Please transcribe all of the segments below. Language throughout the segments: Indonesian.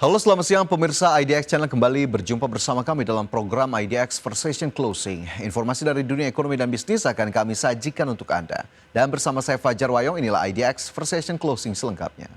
Halo, selamat siang pemirsa IDX Channel, kembali berjumpa bersama kami dalam program IDX Versation Closing. Informasi dari dunia ekonomi dan bisnis akan kami sajikan untuk Anda. Dan bersama saya Fajar Wayong, inilah IDX Versation Closing selengkapnya.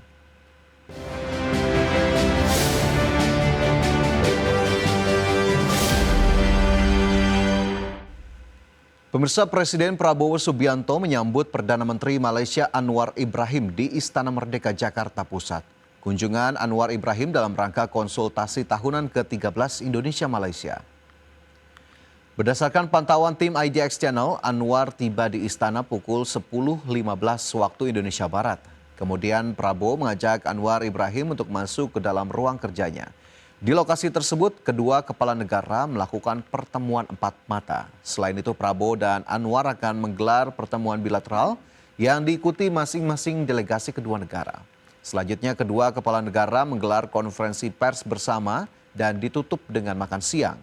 Pemirsa, Presiden Prabowo Subianto menyambut Perdana Menteri Malaysia Anwar Ibrahim di Istana Merdeka, Jakarta Pusat. Kunjungan Anwar Ibrahim dalam rangka konsultasi tahunan ke-13 Indonesia-Malaysia. Berdasarkan pantauan tim IDX Channel, Anwar tiba di istana pukul 10.15 waktu Indonesia Barat. Kemudian Prabowo mengajak Anwar Ibrahim untuk masuk ke dalam ruang kerjanya. Di lokasi tersebut, kedua kepala negara melakukan pertemuan empat mata. Selain itu, Prabowo dan Anwar akan menggelar pertemuan bilateral yang diikuti masing-masing delegasi kedua negara. Selanjutnya, kedua kepala negara menggelar konferensi pers bersama dan ditutup dengan makan siang.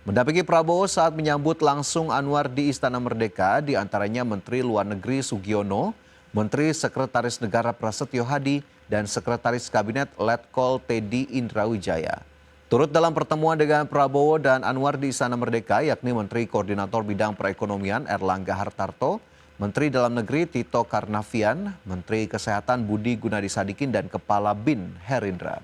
Mendampingi Prabowo saat menyambut langsung Anwar di Istana Merdeka, diantaranya Menteri Luar Negeri Sugiono, Menteri Sekretaris Negara Prasetyo Hadi, dan Sekretaris Kabinet Letkol Teddy Indrawijaya. Turut dalam pertemuan dengan Prabowo dan Anwar di Istana Merdeka, yakni Menteri Koordinator Bidang Perekonomian Erlangga Hartarto, Menteri Dalam Negeri Tito Karnavian, Menteri Kesehatan Budi Gunadi Sadikin, dan Kepala BIN Herindra.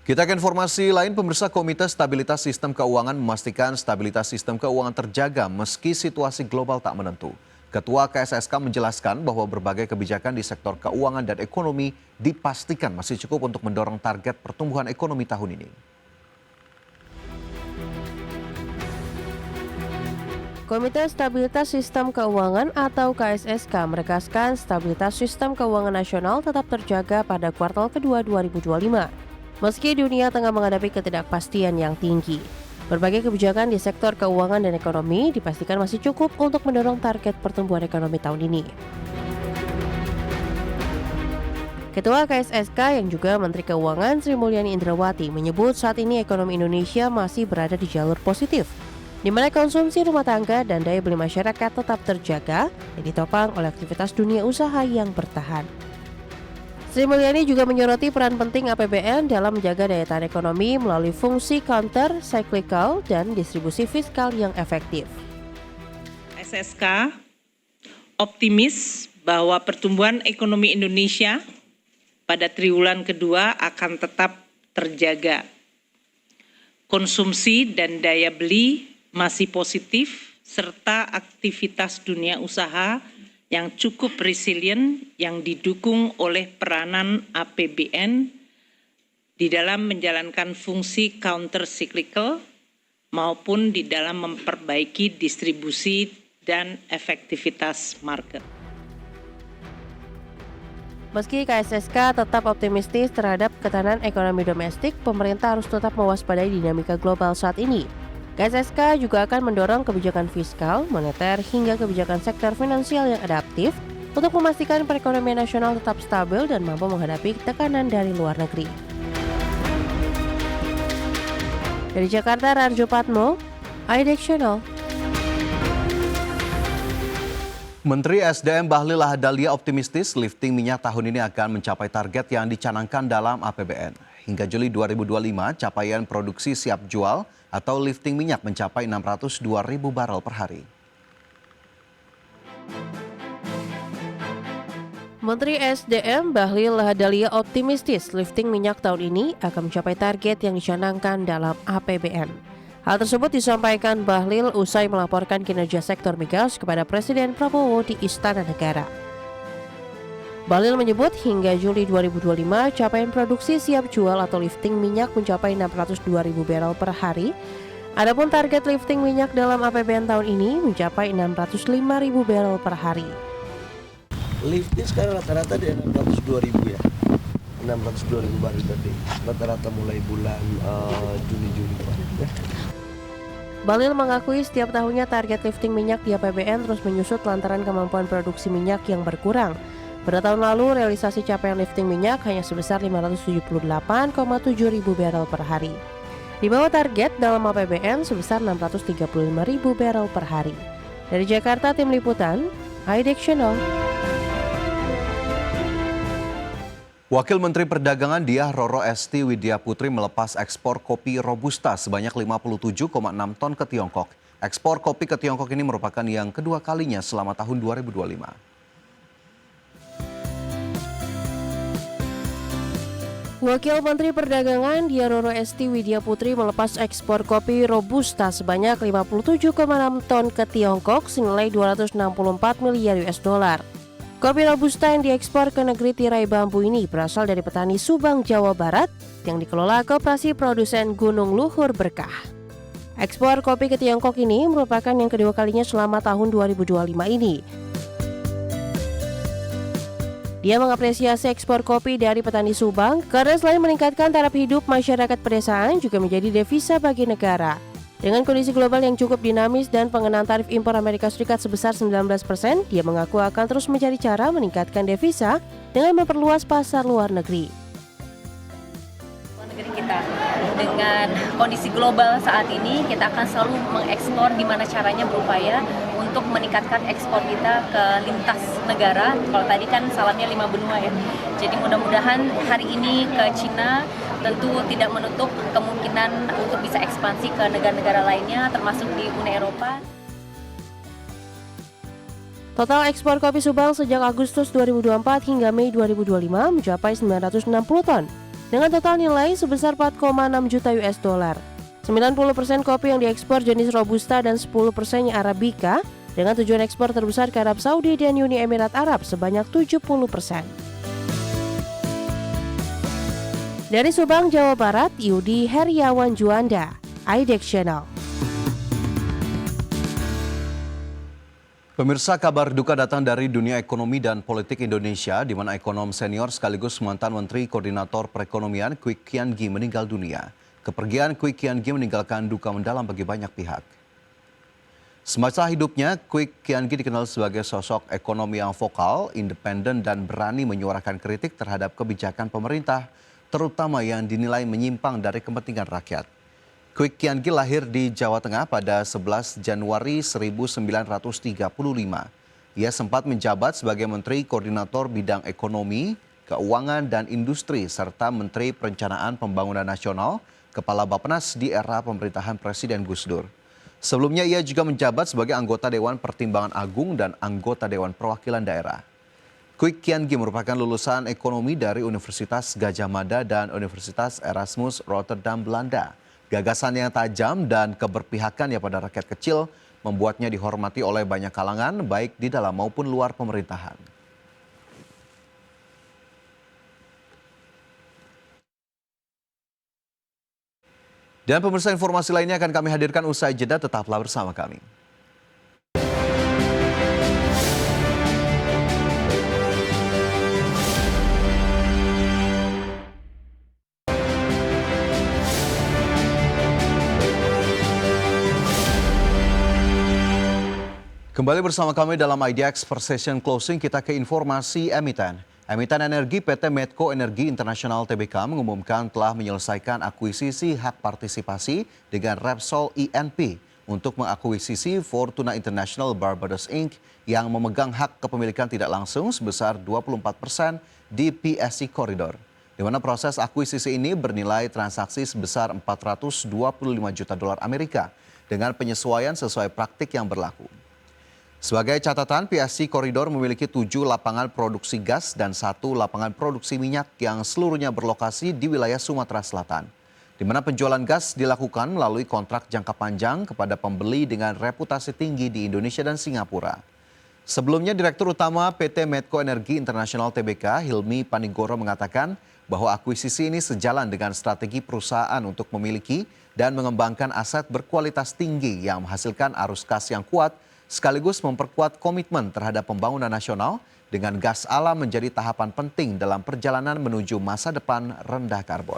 Kita ke informasi lain, pemirsa. Komite Stabilitas Sistem Keuangan memastikan stabilitas sistem keuangan terjaga meski situasi global tak menentu. Ketua KSSK menjelaskan bahwa berbagai kebijakan di sektor keuangan dan ekonomi dipastikan masih cukup untuk mendorong target pertumbuhan ekonomi tahun ini. Komite Stabilitas Sistem Keuangan atau KSSK menegaskan stabilitas sistem keuangan nasional tetap terjaga pada kuartal kedua 2025. Meski dunia tengah menghadapi ketidakpastian yang tinggi, berbagai kebijakan di sektor keuangan dan ekonomi dipastikan masih cukup untuk mendorong target pertumbuhan ekonomi tahun ini. Ketua KSSK yang juga Menteri Keuangan Sri Mulyani Indrawati menyebut saat ini ekonomi Indonesia masih berada di jalur positif, di mana konsumsi rumah tangga dan daya beli masyarakat tetap terjaga dan ditopang oleh aktivitas dunia usaha yang bertahan. Sri Mulyani juga menyoroti peran penting APBN dalam menjaga daya tahan ekonomi melalui fungsi counter cyclical dan distribusi fiskal yang efektif. SSK optimis bahwa pertumbuhan ekonomi Indonesia pada triwulan kedua akan tetap terjaga. Konsumsi dan daya beli masih positif, serta aktivitas dunia usaha yang cukup resilient yang didukung oleh peranan APBN di dalam menjalankan fungsi counter cyclical maupun di dalam memperbaiki distribusi dan efektivitas market. Meski KSSK tetap optimistis terhadap ketahanan ekonomi domestik, pemerintah harus tetap mewaspadai dinamika global saat ini. KSSK juga akan mendorong kebijakan fiskal, moneter, hingga kebijakan sektor finansial yang adaptif untuk memastikan perekonomian nasional tetap stabil dan mampu menghadapi tekanan dari luar negeri. Dari Jakarta, Rarjo Patmo, IDX Channel. Menteri SDM Bahlil Lahadalia optimistis lifting minyak tahun ini akan mencapai target yang dicanangkan dalam APBN. Hingga Juli 2025, capaian produksi siap jual atau lifting minyak mencapai 602.000 barel per hari. Menteri SDM Bahlil Lahadalia optimistis lifting minyak tahun ini akan mencapai target yang dicanangkan dalam APBN. Hal tersebut disampaikan Bahlil usai melaporkan kinerja sektor migas kepada Presiden Prabowo di Istana Negara. Bahlil menyebut hingga Juli 2025 capaian produksi siap jual atau lifting minyak mencapai 602.000 barel per hari. Adapun target lifting minyak dalam APBN tahun ini mencapai 605.000 barel per hari. Lifting sekarang rata-rata di 602.000 ya. 602.000 barel per day. Rata-rata mulai bulan Juni-Juli. Bahlil mengakui setiap tahunnya target lifting minyak di APBN terus menyusut lantaran kemampuan produksi minyak yang berkurang. Pada tahun lalu, realisasi capaian lifting minyak hanya sebesar 578,7 ribu barel per hari. Di bawah target dalam APBN sebesar 635.000 barel per hari. Dari Jakarta, Tim Liputan, IDEX Channel. Wakil Menteri Perdagangan Diah Roro Esti Widya Putri melepas ekspor kopi Robusta sebanyak 57,6 ton ke Tiongkok. Ekspor kopi ke Tiongkok ini merupakan yang kedua kalinya selama tahun 2025. Wakil Menteri Perdagangan Diah Roro Esti Widya Putri melepas ekspor kopi Robusta sebanyak 57,6 ton ke Tiongkok senilai 264 miliar US dollar. Kopi Robusta yang diekspor ke negeri tirai bambu ini berasal dari petani Subang, Jawa Barat yang dikelola Koperasi Produsen Gunung Luhur Berkah. Ekspor kopi ke Tiongkok ini merupakan yang kedua kalinya selama tahun 2025 ini. Dia mengapresiasi ekspor kopi dari petani Subang karena selain meningkatkan taraf hidup masyarakat pedesaan juga menjadi devisa bagi negara. Dengan kondisi global yang cukup dinamis dan pengenaan tarif impor Amerika Serikat sebesar 19%, dia mengaku akan terus mencari cara meningkatkan devisa dengan memperluas pasar luar negeri. Negeri kita dengan kondisi global saat ini, kita akan selalu mengekspor di mana caranya berupaya untuk meningkatkan ekspor kita ke lintas negara. Kalau tadi kan salamnya 5 benua ya. Jadi mudah-mudahan hari ini ke Cina tentu tidak menutup kemungkinan untuk bisa ekspansi ke negara-negara lainnya termasuk di Uni Eropa. Total ekspor kopi Subang sejak Agustus 2024 hingga Mei 2025 mencapai 960 ton dengan total nilai sebesar 4,6 juta US dollar. 90% kopi yang diekspor jenis Robusta dan 10%-nya Arabica dengan tujuan ekspor terbesar ke Arab Saudi dan Uni Emirat Arab sebanyak 70%. Dari Subang, Jawa Barat, Yudi Heriawan Juanda, IDEX Channel. Pemirsa, kabar duka datang dari dunia ekonomi dan politik Indonesia, di mana ekonom senior sekaligus mantan Menteri Koordinator Perekonomian Kwik Kian Gi meninggal dunia. Kepergian Kwik Kian Gi meninggalkan duka mendalam bagi banyak pihak. Semasa hidupnya, Kwik Kian Gi dikenal sebagai sosok ekonomi yang vokal, independen, dan berani menyuarakan kritik terhadap kebijakan pemerintah, terutama yang dinilai menyimpang dari kepentingan rakyat. Kwik Kian Gi lahir di Jawa Tengah pada 11 Januari 1935. Ia sempat menjabat sebagai Menteri Koordinator Bidang Ekonomi, Keuangan, dan Industri, serta Menteri Perencanaan Pembangunan Nasional, Kepala Bappenas di era pemerintahan Presiden Gus Dur. Sebelumnya ia juga menjabat sebagai anggota Dewan Pertimbangan Agung dan anggota Dewan Perwakilan Daerah. Kwik Kian Gi merupakan lulusan ekonomi dari Universitas Gadjah Mada dan Universitas Erasmus Rotterdam, Belanda. Gagasan yang tajam dan keberpihakannya pada rakyat kecil membuatnya dihormati oleh banyak kalangan, baik di dalam maupun luar pemerintahan. Dan pemirsa, informasi lainnya akan kami hadirkan usai jeda, tetaplah bersama kami. Kembali bersama kami dalam IDX per session closing, kita ke informasi emiten. Emiten energi PT Medco Energi Internasional Tbk mengumumkan telah menyelesaikan akuisisi hak partisipasi dengan Repsol INP untuk mengakuisisi Fortuna International Barbados Inc. yang memegang hak kepemilikan tidak langsung sebesar 24% di PSC Corridor. Di mana proses akuisisi ini bernilai transaksi sebesar 425 juta dolar Amerika dengan penyesuaian sesuai praktik yang berlaku. Sebagai catatan, PSC Corridor memiliki 7 lapangan produksi gas dan 1 lapangan produksi minyak yang seluruhnya berlokasi di wilayah Sumatera Selatan, di mana penjualan gas dilakukan melalui kontrak jangka panjang kepada pembeli dengan reputasi tinggi di Indonesia dan Singapura. Sebelumnya, Direktur Utama PT Medco Energi Internasional Tbk, Hilmi Panigoro, mengatakan bahwa akuisisi ini sejalan dengan strategi perusahaan untuk memiliki dan mengembangkan aset berkualitas tinggi yang menghasilkan arus kas yang kuat, sekaligus memperkuat komitmen terhadap pembangunan nasional dengan gas alam menjadi tahapan penting dalam perjalanan menuju masa depan rendah karbon.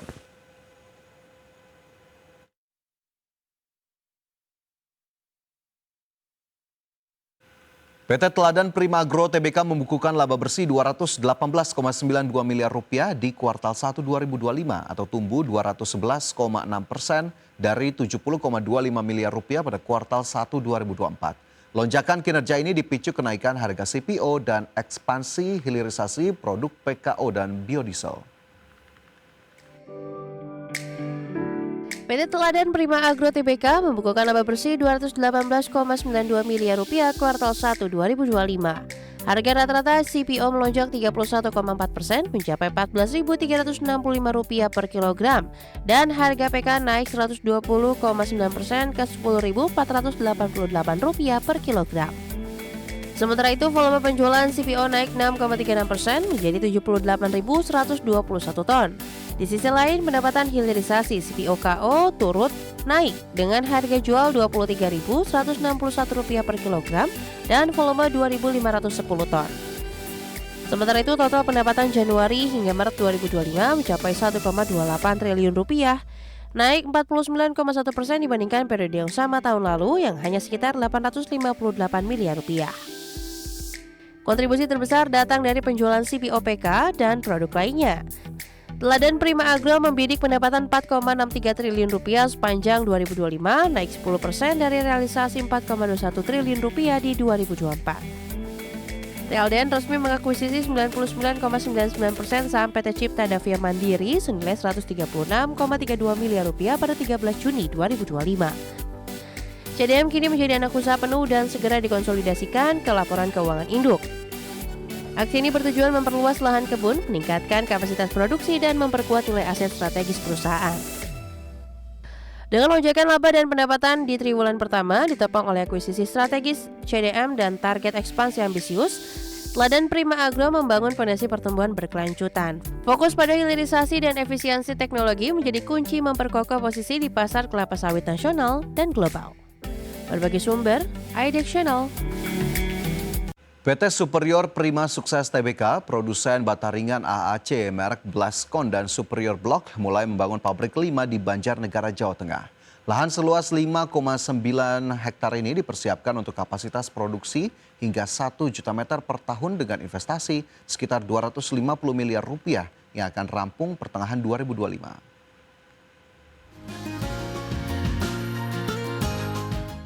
PT Teladan Primagro Tbk membukukan laba bersih 218,92 miliar rupiah di kuartal 1 2025 atau tumbuh 211,6% dari 70,25 miliar rupiah pada kuartal 1 2024. Lonjakan kinerja ini dipicu kenaikan harga CPO dan ekspansi hilirisasi produk PKO dan biodiesel. PT Teladan Prima Agro Tbk membukukan laba bersih Rp218,92 miliar kuartal 1 2025. Harga rata-rata CPO melonjak 31,4% mencapai Rp14.365 per kilogram dan harga PK naik 120,9% ke Rp10.488 per kilogram. Sementara itu, volume penjualan CPO naik 6,36% menjadi 78.121 ton. Di sisi lain, pendapatan hilirisasi CPO KO turut naik dengan harga jual Rp23.161 per kilogram dan volume 2.510 ton. Sementara itu, total pendapatan Januari hingga Maret 2025 mencapai Rp1,28 triliun, naik 49,1% dibandingkan periode yang sama tahun lalu yang hanya sekitar Rp858 miliar. Kontribusi terbesar datang dari penjualan CPO PK dan produk lainnya. Teladan Prima Agro membidik pendapatan Rp4,63 triliun sepanjang 2025, naik 10% dari realisasi Rp4,21 triliun di 2024. TLDN resmi mengakuisisi 99,99% saham PT Cipta Davia Mandiri senilai Rp136,32 miliar pada 13 Juni 2025. CDM kini menjadi anak usaha penuh dan segera dikonsolidasikan ke laporan keuangan induk. Aksi ini bertujuan memperluas lahan kebun, meningkatkan kapasitas produksi, dan memperkuat nilai aset strategis perusahaan. Dengan lonjakan laba dan pendapatan di triwulan pertama ditopang oleh akuisisi strategis, CDM, dan target ekspansi ambisius, Teladan Prima Agro membangun fondasi pertumbuhan berkelanjutan. Fokus pada hilirisasi dan efisiensi teknologi menjadi kunci memperkokoh posisi di pasar kelapa sawit nasional dan global. Berbagai sumber, IDEX Channel. PT Superior Prima Sukses Tbk, produsen bata ringan AAC merek Blaskon dan Superior Block mulai membangun pabrik kelima di Banjarnegara, Jawa Tengah. Lahan seluas 5,9 hektar ini dipersiapkan untuk kapasitas produksi hingga 1 juta meter per tahun dengan investasi sekitar Rp250 miliar yang akan rampung pertengahan 2025.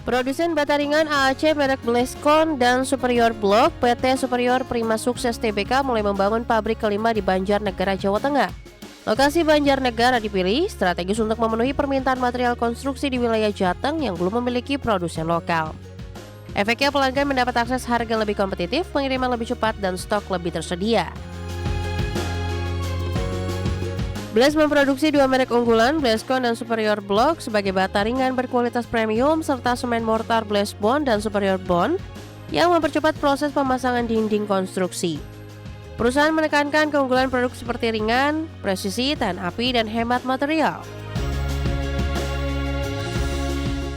Produsen bata ringan AAC merek Blaskon dan Superior Block, PT Superior Prima Sukses Tbk mulai membangun pabrik kelima di Banjarnegara, Jawa Tengah. Lokasi Banjarnegara dipilih strategis untuk memenuhi permintaan material konstruksi di wilayah Jateng yang belum memiliki produsen lokal. Efeknya pelanggan mendapat akses harga lebih kompetitif, pengiriman lebih cepat, dan stok lebih tersedia. Blas memproduksi dua merek unggulan, Blaskon dan Superior Block, sebagai bata ringan berkualitas premium serta semen mortar Blastbond dan Superior Bond yang mempercepat proses pemasangan dinding konstruksi. Perusahaan menekankan keunggulan produk seperti ringan, presisi, tahan api, dan hemat material.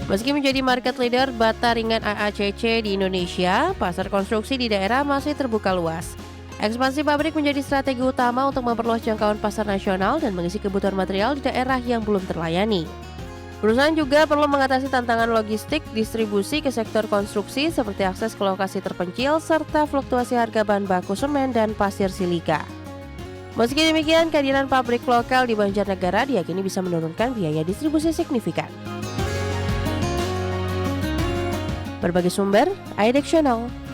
Meski menjadi market leader bata ringan AACC di Indonesia, pasar konstruksi di daerah masih terbuka luas. Ekspansi pabrik menjadi strategi utama untuk memperluas jangkauan pasar nasional dan mengisi kebutuhan material di daerah yang belum terlayani. Perusahaan juga perlu mengatasi tantangan logistik distribusi ke sektor konstruksi seperti akses ke lokasi terpencil serta fluktuasi harga bahan baku semen dan pasir silika. Meski demikian, kehadiran pabrik lokal di Banjarnegara diyakini bisa menurunkan biaya distribusi signifikan. Berbagai sumber, IDEX Channel.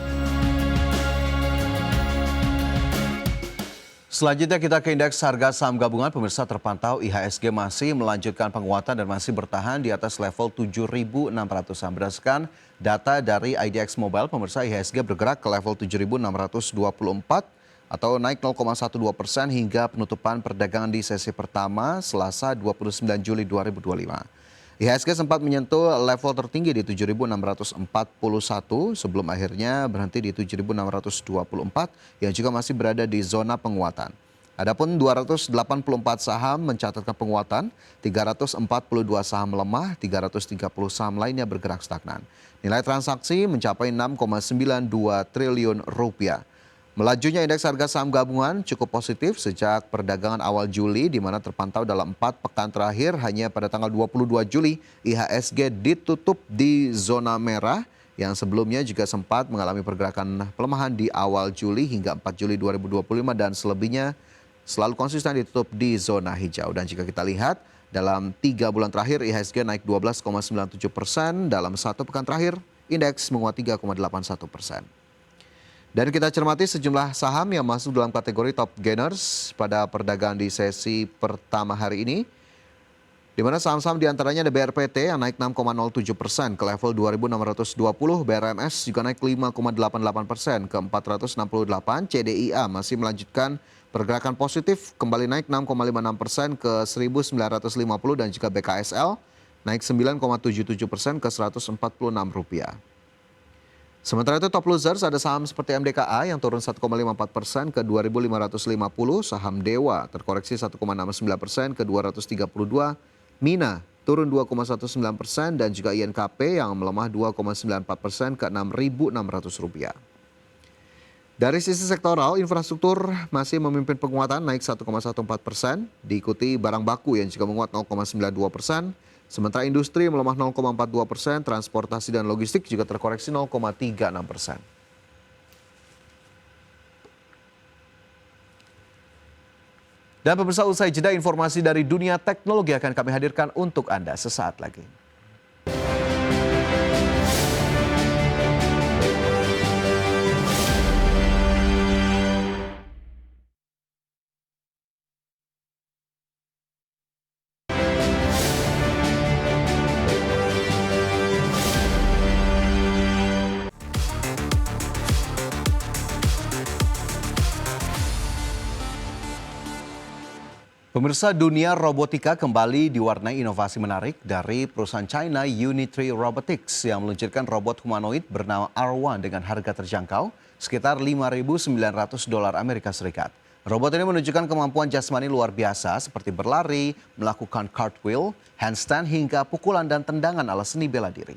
Selanjutnya kita ke indeks harga saham gabungan. Pemirsa, terpantau IHSG masih melanjutkan penguatan dan masih bertahan di atas level 7.600. Berdasarkan data dari IDX Mobile, pemirsa, IHSG bergerak ke level 7.624 atau naik 0,12% hingga penutupan perdagangan di sesi pertama Selasa 29 Juli 2025. IHSG sempat menyentuh level tertinggi di 7.641 sebelum akhirnya berhenti di 7.624 yang juga masih berada di zona penguatan. Adapun 284 saham mencatatkan penguatan, 342 saham melemah, 330 saham lainnya bergerak stagnan. Nilai transaksi mencapai 6,92 triliun rupiah. Melajunya indeks harga saham gabungan cukup positif sejak perdagangan awal Juli, di mana terpantau dalam 4 pekan terakhir hanya pada tanggal 22 Juli IHSG ditutup di zona merah yang sebelumnya juga sempat mengalami pergerakan pelemahan di awal Juli hingga 4 Juli 2025 dan selebihnya selalu konsisten ditutup di zona hijau. Dan jika kita lihat dalam 3 bulan terakhir IHSG naik 12,97%, dalam 1 pekan terakhir indeks menguat 3,81%. Dan kita cermati sejumlah saham yang masuk dalam kategori top gainers pada perdagangan di sesi pertama hari ini. Di mana saham-saham diantaranya ada BRPT yang naik 6,07% ke level 2.620, BRMS juga naik 5,88% ke 468, CDIA masih melanjutkan pergerakan positif kembali naik 6,56% ke 1.950 dan juga BKSL naik 9,77% ke Rp146. Sementara itu top losers ada saham seperti MDKA yang turun 1,54% ke 2.550, saham Dewa terkoreksi 1,69% ke 232, Mina turun 2,19% dan juga INKP yang melemah 2,94% ke Rp6.600. Dari sisi sektoral, infrastruktur masih memimpin penguatan naik 1,14%, diikuti barang baku yang juga menguat 0,92%, sementara industri melemah 0,42%, transportasi dan logistik juga terkoreksi 0,36%. Dan pemirsa, usai jeda informasi dari dunia teknologi akan kami hadirkan untuk Anda sesaat lagi. Pemirsa, dunia robotika kembali diwarnai inovasi menarik dari perusahaan China Unitree Robotics yang meluncurkan robot humanoid bernama R1 dengan harga terjangkau sekitar $5.900 Amerika Serikat. Robot ini menunjukkan kemampuan jasmani luar biasa seperti berlari, melakukan cartwheel, handstand hingga pukulan dan tendangan ala seni bela diri.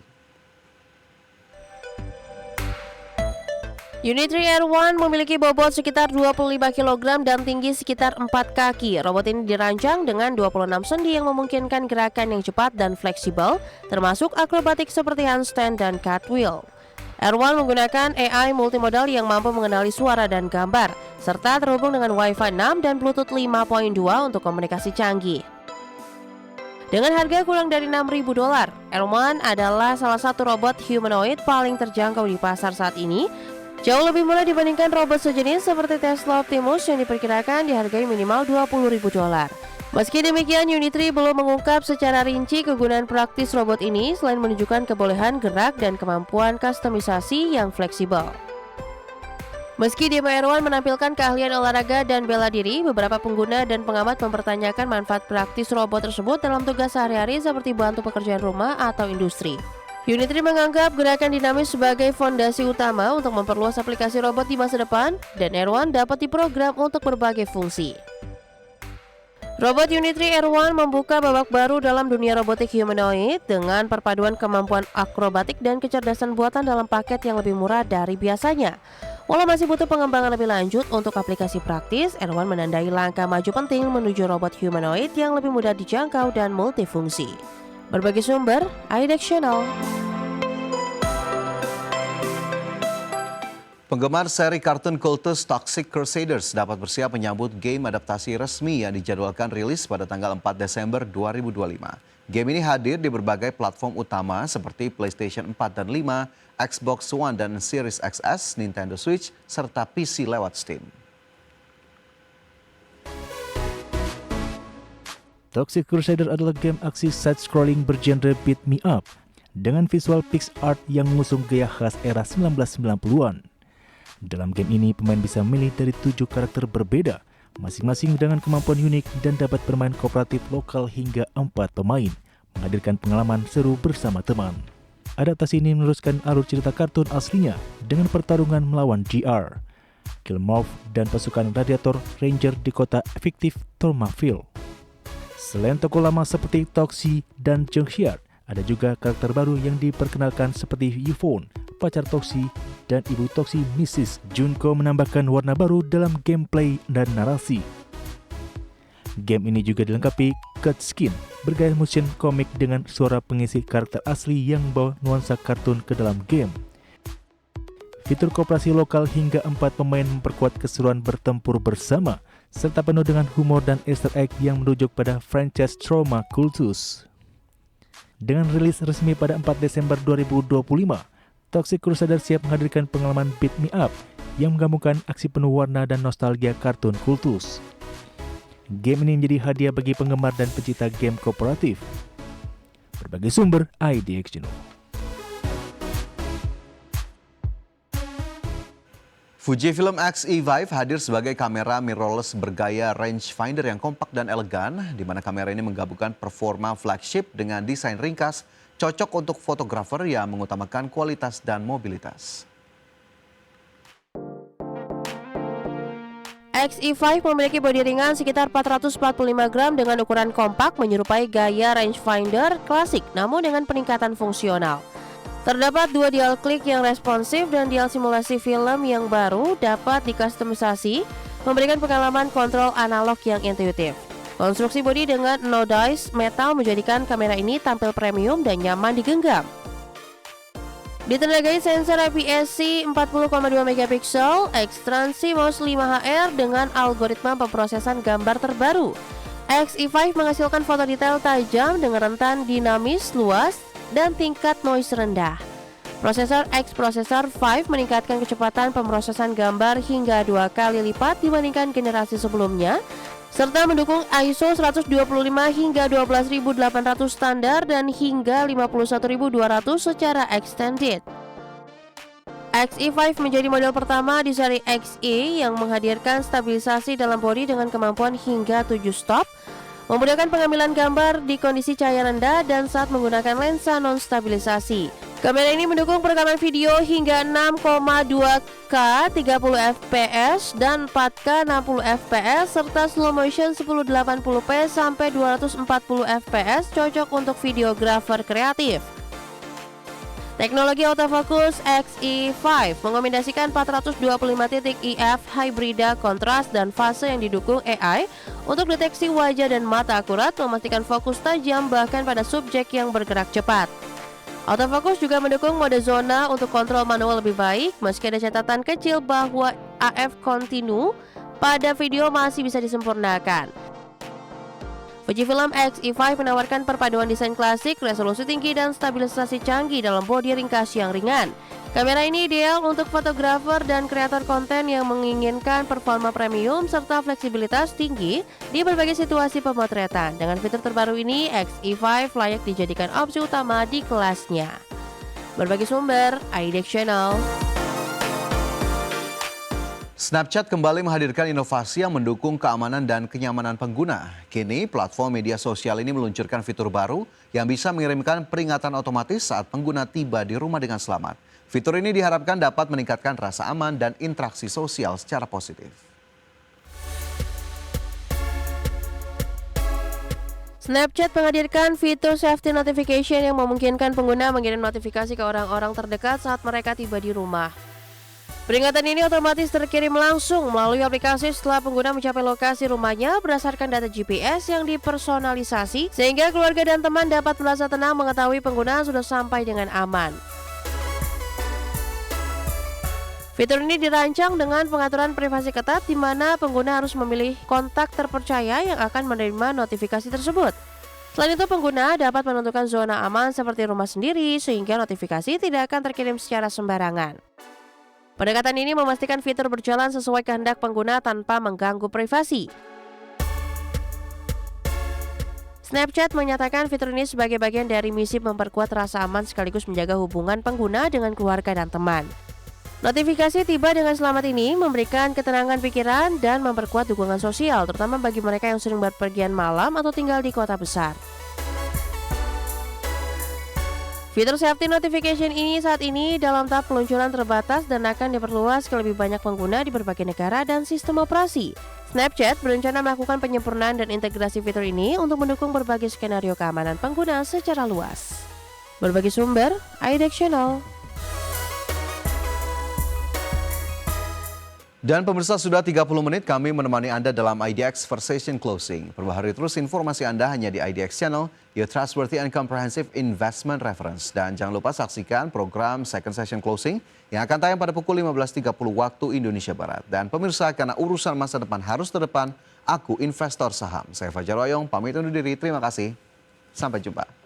Unitree R1 memiliki bobot sekitar 25 kg dan tinggi sekitar 4 kaki. Robot ini dirancang dengan 26 sendi yang memungkinkan gerakan yang cepat dan fleksibel, termasuk akrobatik seperti handstand dan cartwheel. R1 menggunakan AI multimodal yang mampu mengenali suara dan gambar, serta terhubung dengan Wi-Fi 6 dan Bluetooth 5.2 untuk komunikasi canggih. Dengan harga kurang dari $6.000, R1 adalah salah satu robot humanoid paling terjangkau di pasar saat ini. Jauh lebih murah dibandingkan robot sejenis seperti Tesla Optimus yang diperkirakan dihargai minimal $20.000. Meski demikian, Unitree belum mengungkap secara rinci kegunaan praktis robot ini selain menunjukkan kebolehan gerak dan kemampuan kustomisasi yang fleksibel. Meski demo R1 menampilkan keahlian olahraga dan bela diri, beberapa pengguna dan pengamat mempertanyakan manfaat praktis robot tersebut dalam tugas sehari-hari seperti bantu pekerjaan rumah atau industri. Unitree menganggap gerakan dinamis sebagai fondasi utama untuk memperluas aplikasi robot di masa depan, dan R1 dapat diprogram untuk berbagai fungsi. Robot Unitree R1 membuka babak baru dalam dunia robotik humanoid dengan perpaduan kemampuan akrobatik dan kecerdasan buatan dalam paket yang lebih murah dari biasanya. Walau masih butuh pengembangan lebih lanjut untuk aplikasi praktis, R1 menandai langkah maju penting menuju robot humanoid yang lebih mudah dijangkau dan multifungsi. Berbagai sumber, IDEX Channel. Penggemar seri kartun kultus Toxic Crusaders dapat bersiap menyambut game adaptasi resmi yang dijadwalkan rilis pada tanggal 4 Desember 2025. Game ini hadir di berbagai platform utama seperti PlayStation 4 dan 5, Xbox One dan Series XS, Nintendo Switch, serta PC lewat Steam. Toxic Crusader adalah game aksi side-scrolling bergenre beat me up dengan visual pix art yang mengusung gaya khas era 1990-an. Dalam game ini, pemain bisa memilih dari 7 karakter berbeda, masing-masing dengan kemampuan unik dan dapat bermain kooperatif lokal hingga 4 pemain, menghadirkan pengalaman seru bersama teman. Adaptasi ini meneruskan alur cerita kartun aslinya dengan pertarungan melawan GR, Killmorph, dan pasukan Radiator Ranger di kota fiktif Thormaville. Selain tokoh lama seperti Toxie dan Jungxiar, ada juga karakter baru yang diperkenalkan seperti Yufone, pacar Toxie, dan ibu Toxie Mrs. Junko menambahkan warna baru dalam gameplay dan narasi. Game ini juga dilengkapi cutscene bergaya motion comic dengan suara pengisi karakter asli yang membawa nuansa kartun ke dalam game. Fitur kooperasi lokal hingga 4 pemain memperkuat keseruan bertempur bersama, serta penuh dengan humor dan easter egg yang merujuk pada franchise Trauma Cultus. Dengan rilis resmi pada 4 Desember 2025, Toxic Crusader siap menghadirkan pengalaman Beat Me Up yang menggabungkan aksi penuh warna dan nostalgia kartun kultus. Game ini menjadi hadiah bagi penggemar dan pecinta game kooperatif. Berbagai sumber IDX Channel. Fujifilm X-E5 hadir sebagai kamera mirrorless bergaya rangefinder yang kompak dan elegan, di mana kamera ini menggabungkan performa flagship dengan desain ringkas, cocok untuk fotografer yang mengutamakan kualitas dan mobilitas. X-E5 memiliki bodi ringan sekitar 445 gram dengan ukuran kompak menyerupai gaya rangefinder klasik namun dengan peningkatan fungsional. Terdapat dua dial klik yang responsif dan dial simulasi film yang baru dapat dikustomisasi, memberikan pengalaman kontrol analog yang intuitif. Konstruksi bodi dengan anodized metal menjadikan kamera ini tampil premium dan nyaman digenggam. Ditenagai sensor APS-C 40,2 megapiksel, X-Trans CMOS 5HR dengan algoritma pemrosesan gambar terbaru. X-E5 menghasilkan foto detail tajam dengan rentan dinamis luas dan tingkat noise rendah. Prosesor X-Processor 5 meningkatkan kecepatan pemrosesan gambar hingga 2 kali lipat dibandingkan generasi sebelumnya, serta mendukung ISO 125 hingga 12.800 standar dan hingga 51.200 secara extended. X-E5 menjadi model pertama di seri X-E yang menghadirkan stabilisasi dalam bodi dengan kemampuan hingga 7 stop, memudahkan pengambilan gambar di kondisi cahaya rendah dan saat menggunakan lensa non-stabilisasi. Kamera ini mendukung perekaman video hingga 6,2K 30 fps dan 4K 60 fps serta slow motion 1080p sampai 240 fps, cocok untuk videografer kreatif. Teknologi autofocus X-E5 mengombinasikan 425 titik EF hybrida kontras dan fase yang didukung AI untuk deteksi wajah dan mata akurat, memastikan fokus tajam bahkan pada subjek yang bergerak cepat. Autofocus juga mendukung mode zona untuk kontrol manual lebih baik, meski ada catatan kecil bahwa AF continue pada video masih bisa disempurnakan. Fujifilm X-E5 menawarkan perpaduan desain klasik, resolusi tinggi, dan stabilisasi canggih dalam bodi ringkas yang ringan. Kamera ini ideal untuk fotografer dan kreator konten yang menginginkan performa premium serta fleksibilitas tinggi di berbagai situasi pemotretan. Dengan fitur terbaru ini, X-E5 layak dijadikan opsi utama di kelasnya. Berbagai sumber, IDX Channel. Snapchat kembali menghadirkan inovasi yang mendukung keamanan dan kenyamanan pengguna. Kini, platform media sosial ini meluncurkan fitur baru yang bisa mengirimkan peringatan otomatis saat pengguna tiba di rumah dengan selamat. Fitur ini diharapkan dapat meningkatkan rasa aman dan interaksi sosial secara positif. Snapchat menghadirkan fitur safety notification yang memungkinkan pengguna mengirim notifikasi ke orang-orang terdekat saat mereka tiba di rumah. Peringatan ini otomatis terkirim langsung melalui aplikasi setelah pengguna mencapai lokasi rumahnya berdasarkan data GPS yang dipersonalisasi, sehingga keluarga dan teman dapat merasa tenang mengetahui pengguna sudah sampai dengan aman. Fitur ini dirancang dengan pengaturan privasi ketat di mana pengguna harus memilih kontak terpercaya yang akan menerima notifikasi tersebut. Selain itu, pengguna dapat menentukan zona aman seperti rumah sendiri sehingga notifikasi tidak akan terkirim secara sembarangan. Pendekatan ini memastikan fitur berjalan sesuai kehendak pengguna tanpa mengganggu privasi. Snapchat menyatakan fitur ini sebagai bagian dari misi memperkuat rasa aman sekaligus menjaga hubungan pengguna dengan keluarga dan teman. Notifikasi tiba dengan selamat ini memberikan ketenangan pikiran dan memperkuat dukungan sosial, terutama bagi mereka yang sering berpergian malam atau tinggal di kota besar. Fitur safety notification ini saat ini dalam tahap peluncuran terbatas dan akan diperluas ke lebih banyak pengguna di berbagai negara dan sistem operasi. Snapchat berencana melakukan penyempurnaan dan integrasi fitur ini untuk mendukung berbagai skenario keamanan pengguna secara luas. Berbagai sumber, IDX Channel. Dan pemirsa, sudah 30 menit kami menemani Anda dalam IDX First Session Closing. Perbaharui terus informasi Anda hanya di IDX Channel, your trustworthy and comprehensive investment reference. Dan jangan lupa saksikan program Second Session Closing yang akan tayang pada pukul 15.30 waktu Indonesia Barat. Dan pemirsa, karena urusan masa depan harus terdepan, aku investor saham. Saya Fajar Wayong, pamit undur diri. Terima kasih. Sampai jumpa.